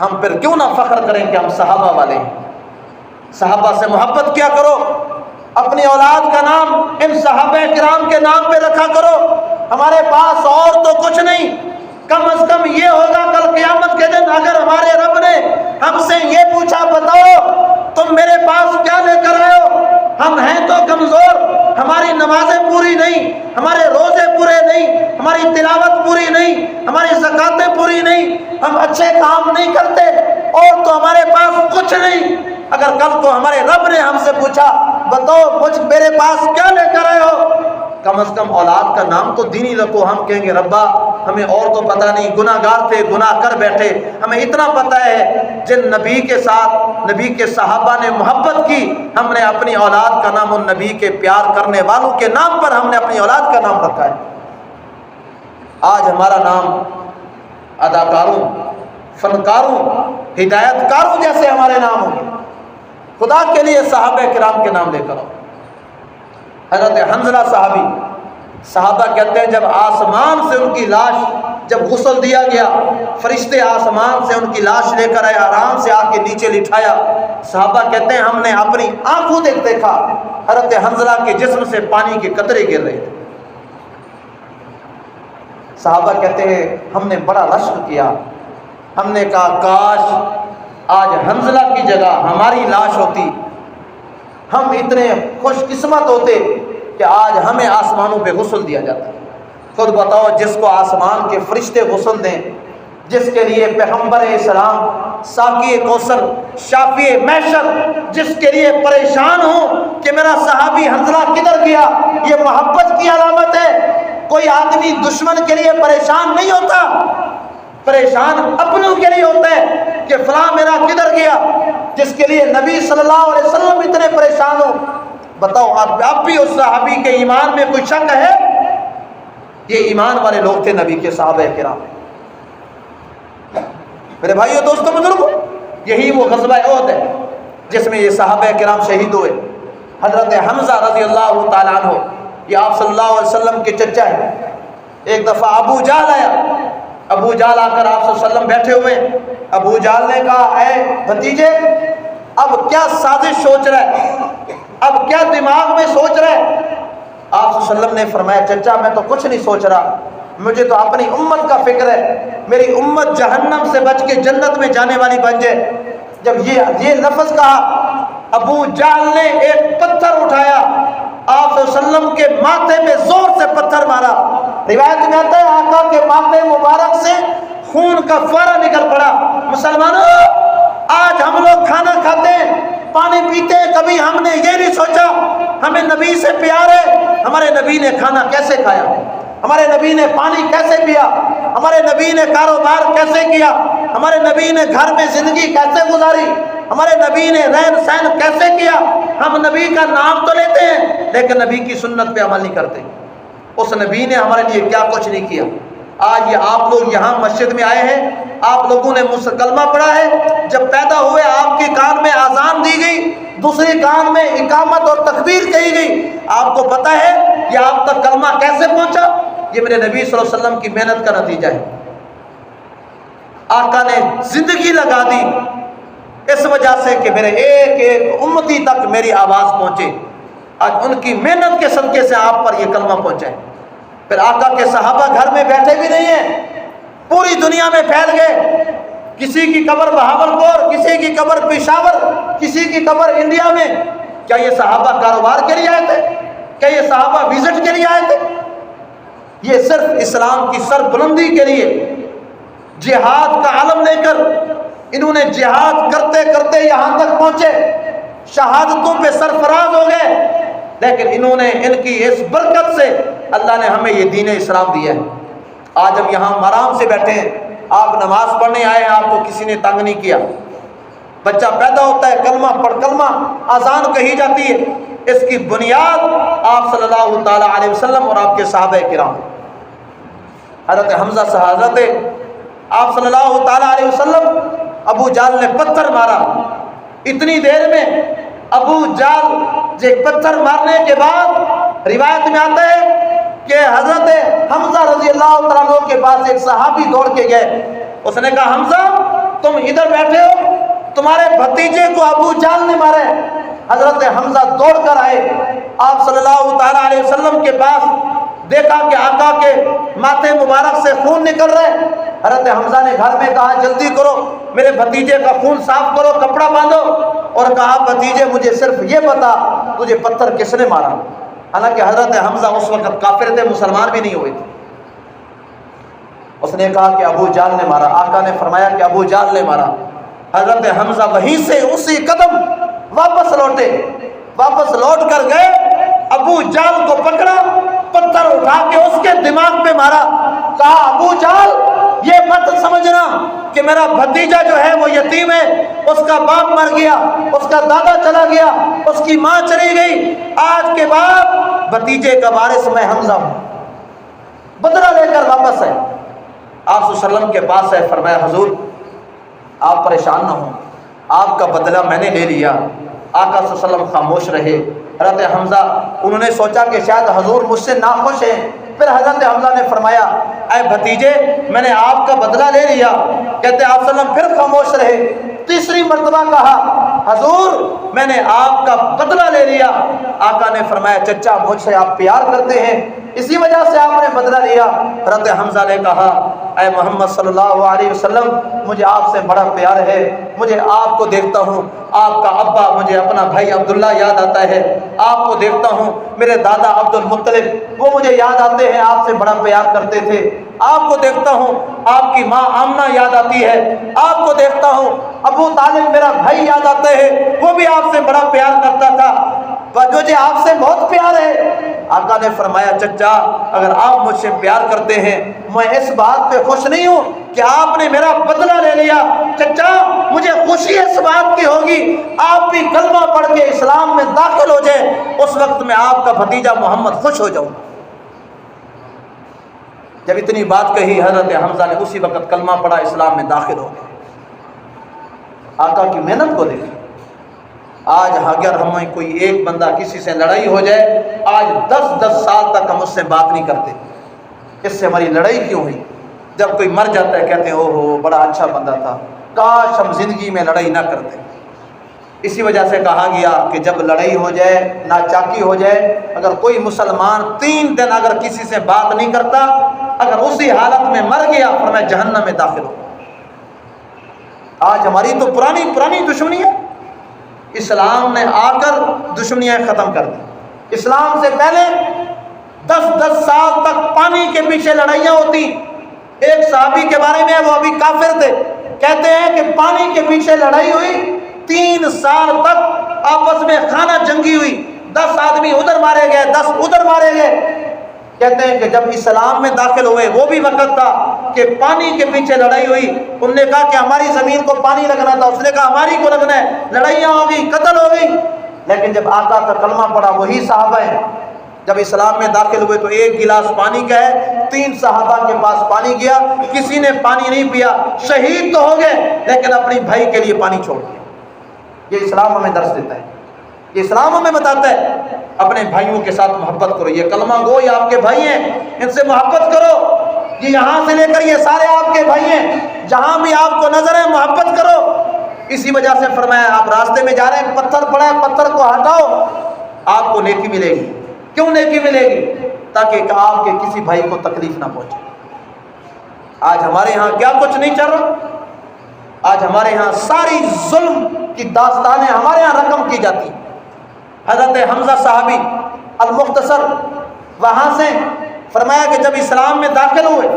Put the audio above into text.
ہم پھر کیوں نہ فخر کریں کہ ہم صحابہ والے ہیں؟ صحابہ سے محبت کیا کرو، اپنی اولاد کا نام ان صحابہ کرام کے نام پہ رکھا کرو۔ ہمارے پاس اور تو کچھ نہیں، کم از کم یہ ہوگا کل قیامت کے دن اگر ہمارے رب نے ہم سے یہ پوچھا بتاؤ تم میرے پاس کیا لے کر آئے ہو، ہم ہیں تو کمزور، ہماری نمازیں پوری نہیں، ہمارے روزے پورے نہیں، ہماری تلاوت پوری نہیں، ہماری زکاتیں پوری نہیں، ہم اچھے کام نہیں کرتے، اور تو ہمارے پاس کچھ نہیں۔ اگر کل کو ہمارے رب نے ہم سے پوچھا بتاؤ مجھ میرے پاس کیا لے کر آئے ہو، کم از کم اولاد کا نام تو دینی رکھو۔ ہم کہیں گے ربا ہمیں اور تو پتہ نہیں، گناہ گار تھے، گناہ کر بیٹھے، ہمیں اتنا پتہ ہے جن نبی کے ساتھ نبی کے صحابہ نے محبت کی، ہم نے اپنی اولاد کا نام ان نبی کے پیار کرنے والوں کے نام پر ہم نے اپنی اولاد کا نام رکھا ہے۔ آج ہمارا نام اداکاروں، فنکاروں، ہدایت کاروں جیسے ہمارے نام ہوں گے، خدا کے لیے صحابہ کرام کے نام لے کر آؤ۔ حضرت حنظلہ صحابی، صحابہ کہتے ہیں جب آسمان سے ان کی لاش جب غسل دیا گیا، فرشتے آسمان سے ان کی لاش لے کر آئے، آرام سے آ کے نیچے لٹھایا، صحابہ کہتے ہیں ہم نے اپنی آنکھوں دیکھا حضرت حنظلہ کے جسم سے پانی کے قطرے گر رہے تھے۔ صحابہ کہتے ہیں ہم نے بڑا رشک کیا، ہم نے کہا کاش آج حنظلہ کی جگہ ہماری لاش ہوتی، ہم اتنے خوش قسمت ہوتے کہ آج ہمیں آسمانوں پہ غسل دیا جاتا۔ خود بتاؤ جس کو آسمان کے فرشتے غسل دیں، جس کے لیے پیغمبر اسلام ساقی کوثر شافی محشر جس کے لیے پریشان ہوں کہ میرا صحابی حنظلہ کدھر گیا، یہ محبت کی علامت ہے۔ کوئی آدمی دشمن کے لیے پریشان نہیں ہوتا، پریشان اپنوں کے لیے ہوتا ہے کہ فلاں میرا کدھر گیا، جس کے لیے نبی صلی اللہ علیہ وسلم اتنے پریشان ہو۔ بتاؤ اب بھی اس صحابی کے ایمان میں کوئی شک ہے؟ یہ ایمان والے لوگ تھے نبی کے صحابہ کرام۔ میرے بھائیو دوستو بزرگو، یہی وہ غزوہ احد ہے جس میں یہ صحابہ کرام شہید ہوئے۔ حضرت حمزہ رضی اللہ تعالیٰ عنہ یہ آپ صلی اللہ علیہ وسلم کے چچا ہے۔ ایک دفعہ ابو جہل آیا، ابو جہل آ کر آپ صلی اللہ علیہ وسلم بیٹھے ہوئے، ابو جہل نے کہا اے بھتیجے اب کیا سازش سوچ رہا ہے، اب کیا دماغ میں سوچ رہا ہے؟ آپ صلی اللہ علیہ وسلم نے فرمایا چچا میں تو کچھ نہیں سوچ رہا، مجھے تو اپنی امت کا فکر ہے، میری امت جہنم سے بچ کے جنت میں جانے والی بن جائے۔ جب یہ لفظ کہا ابو جہل نے ایک پتھر اٹھایا، آپ صلی اللہ علیہ وسلم کے ماتھے پہ زور سے پتھر مارا۔ روایت میں آتا ہے آقا کے ماتھے مبارک سے خون کا فوارہ نکل پڑا۔ مسلمانوں آج ہم لوگ کھانا کھاتے ہیں، پانی پیتے ہیں، کبھی ہم نے یہ نہیں سوچا ہمیں نبی سے پیار ہے، ہمارے نبی نے کھانا کیسے کھایا، ہمارے نبی نے پانی کیسے پیا، ہمارے نبی نے کاروبار کیسے کیا، ہمارے نبی نے گھر میں زندگی کیسے گزاری، ہمارے نبی نے رہن سہن کیسے کیا۔ ہم نبی کا نام تو لیتے ہیں لیکن نبی کی سنت پہ عمل نہیں کرتے۔ اس نبی نے ہمارے لیے کیا کچھ نہیں کیا۔ آج یہ آپ لوگ یہاں مسجد میں آئے ہیں، آپ لوگوں نے مجھ سے کلمہ پڑھا ہے، جب پیدا ہوئے آپ کے کان میں اذان دی گئی، دوسری کان میں اقامت اور تکبیر کہی گئی، آپ کو پتہ ہے کہ آپ تک کلمہ کیسے پہنچا؟ یہ میرے نبی صلی اللہ علیہ وسلم کی محنت کا نتیجہ ہے۔ آقا نے زندگی لگا دی اس وجہ سے کہ میرے ایک ایک امتی تک میری آواز پہنچے۔ آج ان کی محنت کے صدقے سے آپ پر یہ کلمہ پہنچا ہے۔ پھر آقا کے صحابہ گھر میں بیٹھے بھی نہیں ہیں، پوری دنیا میں پھیل گئے، کسی کی قبر بہاولپور، کسی کی قبر پشاور، کسی کی قبر انڈیا میں۔ کیا یہ صحابہ کاروبار کے لیے آئے تھے؟ کیا یہ صحابہ وزٹ کے لیے آئے تھے؟ یہ صرف اسلام کی سر بلندی کے لیے جہاد کا علم لے کر انہوں نے جہاد کرتے کرتے یہاں تک پہنچے، شہادتوں پہ سرفراز ہو گئے، لیکن انہوں نے ان کی اس برکت سے اللہ نے ہمیں یہ دین اسلام دیا ہے۔ آج ہم یہاں آرام سے بیٹھے ہیں، آپ نماز پڑھنے آئے ہیں، آپ کو کسی نے تنگ نہیں کیا۔ بچہ پیدا ہوتا ہے کلمہ پڑھ کلمہ اذان کہی جاتی ہے، اس کی بنیاد آپ صلی اللہ تعالیٰ علیہ وسلم اور آپ کے صحابہ کرام۔ حضرت حمزہ حضرت آپ صلی اللہ تعالیٰ علیہ وسلم، ابو جہل نے پتھر مارا، اتنی دیر میں ابو جہل ایک پتھر مارنے کے بعد روایت میں آتا ہے کہ حضرت حمزہ رضی اللہ تعالیٰ عنہ کے پاس ایک صحابی دوڑ کے گئے، اس نے کہا حمزہ تم ادھر بیٹھے ہو، تمہارے بھتیجے کو ابو جہل نے مارا ہے۔ حضرت حمزہ دوڑ کر آئے، آپ صلی اللہ تعالیٰ علیہ وسلم کے پاس، دیکھا کہ آقا کے ماتھے مبارک سے خون نکل رہا ہے۔ حضرت حمزہ نے گھر میں کہا جلدی کرو، میرے بھتیجے کا خون صاف کرو، کپڑا باندھو، اور کہا بھتیجے مجھے صرف یہ بتا تجھے پتھر کس نے مارا؟ حالانکہ حضرت حمزہ اس وقت کافر تھے، مسلمان بھی نہیں ہوئے تھے۔ اس نے کہا کہ ابو جہل نے مارا۔ آقا نے فرمایا کہ ابو جہل نے مارا۔ حضرت حمزہ وہیں سے اسی قدم واپس لوٹے، واپس لوٹ کر گئے، ابو جہل کو پکڑا، پتھر اٹھا کے اس کے دماغ پہ مارا، کہا ابو جہل یہ مت سمجھنا کہ میرا بھتیجا جو ہے وہ یتیم ہے، اس کا باپ مر گیا، اس کا دادا چلا گیا، اس کی ماں چلی گئی، آج کے بعد بھتیجے کا وارث میں حمزہ ہوں۔ بدلہ لے کر واپس ہے، آپ صلی اللہ علیہ وسلم کے پاس ہے، فرمایا حضور آپ پریشان نہ ہوں، آپ کا بدلہ میں نے لے لیا۔ آقا صلی اللہ علیہ وسلم خاموش رہے۔ حضرت حمزہ انہوں نے سوچا کہ شاید حضور مجھ سے ناخوش ہیں، پھر حضرت حمزہ نے فرمایا اے بھتیجے میں نے آپ کا بدلہ لے لیا۔ کہتے آپ صلی اللہ علیہ وسلم پھر خاموش رہے، تیسری مرتبہ کہا حضور میں نے آپ کا بدلہ لے لیا۔ آقا نے فرمایا چچا مجھ سے آپ پیار کرتے ہیں، اسی وجہ سے آپ نے بدلہ لیا۔ حضرت حمزہ نے کہا اے محمد صلی اللہ علیہ وسلم مجھے آپ سے بڑا پیار ہے، مجھے آپ کو دیکھتا ہوں، آپ کا ابا مجھے اپنا بھائی عبداللہ یاد آتا ہے، آپ کو دیکھتا ہوں میرے دادا عبد المطلب وہ مجھے یاد آتے ہیں، آپ سے بڑا پیار کرتے تھے، آپ کو دیکھتا ہوں آپ کی ماں آمنہ یاد آتی ہے، آپ کو دیکھتا ہوں ابو طالب میرا بھائی یاد آتے ہیں، وہ بھی آپ سے بڑا پیار کرتا تھا، مجھے آپ سے بہت پیار ہے۔ آقا نے فرمایا چچا اگر آپ مجھ سے پیار کرتے ہیں میں اس بات پہ خوش نہیں ہوں کہ آپ نے میرا بدلہ لے لیا، چچا مجھے خوشی اس بات کی ہوگی آپ بھی کلمہ پڑھ کے اسلام میں داخل ہو جائے، اس وقت میں آپ کا بھتیجا محمد خوش ہو جاؤں۔ جب اتنی بات کہی حضرت حمزہ نے اسی وقت کلمہ پڑھا، اسلام میں داخل ہو گئے۔ آقا کی محنت کو دیکھیں، آج اگر ہمیں کوئی ایک بندہ کسی سے لڑائی ہو جائے، آج 10 سال تک ہم اس سے بات نہیں کرتے، اس سے ہماری لڑائی کیوں ہوئی؟ جب کوئی مر جاتا ہے کہتے ہیں او ہو بڑا اچھا بندہ تھا، کاش ہم زندگی میں لڑائی نہ کرتے۔ اسی وجہ سے کہا گیا کہ جب لڑائی ہو جائے، ناچاکی ہو جائے، اگر کوئی مسلمان 3 دن اگر کسی سے بات نہیں کرتا، اگر اسی حالت میں مر گیا فرمایا جہنم میں داخل ہو۔ آج ہماری تو پرانی دشمنی ہے، اسلام نے آ کر دشمنیاں ختم کر دی۔ اسلام سے پہلے 10 سال تک پانی کے پیچھے لڑائیاں ہوتی۔ ایک صحابی کے بارے میں وہ ابھی کافر تھے، کہتے ہیں کہ پانی کے پیچھے لڑائی ہوئی، 3 سال تک آپس میں خانہ جنگی ہوئی، 10 آدمی ادھر مارے گئے، 10 ادھر مارے گئے۔ کہتے ہیں کہ جب اسلام میں داخل ہوئے وہ بھی وقت تھا کہ پانی کے پیچھے لڑائی ہوئی، انہوں نے کہا کہ ہماری زمین کو پانی لگنا تھا، اس نے کہا ہماری کو لگنا ہے، لڑائیاں ہو گئی، قتل ہو گئی۔ لیکن جب آقا کا کلمہ پڑا وہی صحابہ ہیں، جب اسلام میں داخل ہوئے تو 1 گلاس پانی کا ہے، 3 صحابہ کے پاس پانی گیا، کسی نے پانی نہیں پیا، شہید تو ہو گئے لیکن اپنی بھائی کے لیے پانی چھوڑ دیا۔ یہ اسلام ہمیں درس دیتا ہے، یہ اسلام ہمیں بتاتا ہے اپنے بھائیوں کے ساتھ محبت کرو، یہ کلمہ گو یہ آپ کے بھائی ہیں، ان سے محبت کرو، یہ یہاں سے لے کر یہ سارے آپ کے بھائی ہیں، جہاں بھی آپ کو نظر ہے محبت کرو۔ اسی وجہ سے فرمایا آپ راستے میں جا رہے ہیں پتھر پڑا ہے پتھر کو ہٹاؤ، آپ کو نیکی ملے گی۔ کیوں نیکی ملے گی؟ تاکہ آپ کے کسی بھائی کو تکلیف نہ پہنچے۔ آج ہمارے ہاں کیا کچھ نہیں چل رہا، آج ہمارے ہاں ساری ظلم کی داستانیں ہمارے ہاں رقم کی جاتی۔ حضرت حمزہ صحابی المختصر وہاں سے فرمایا کہ جب اسلام میں داخل ہوئے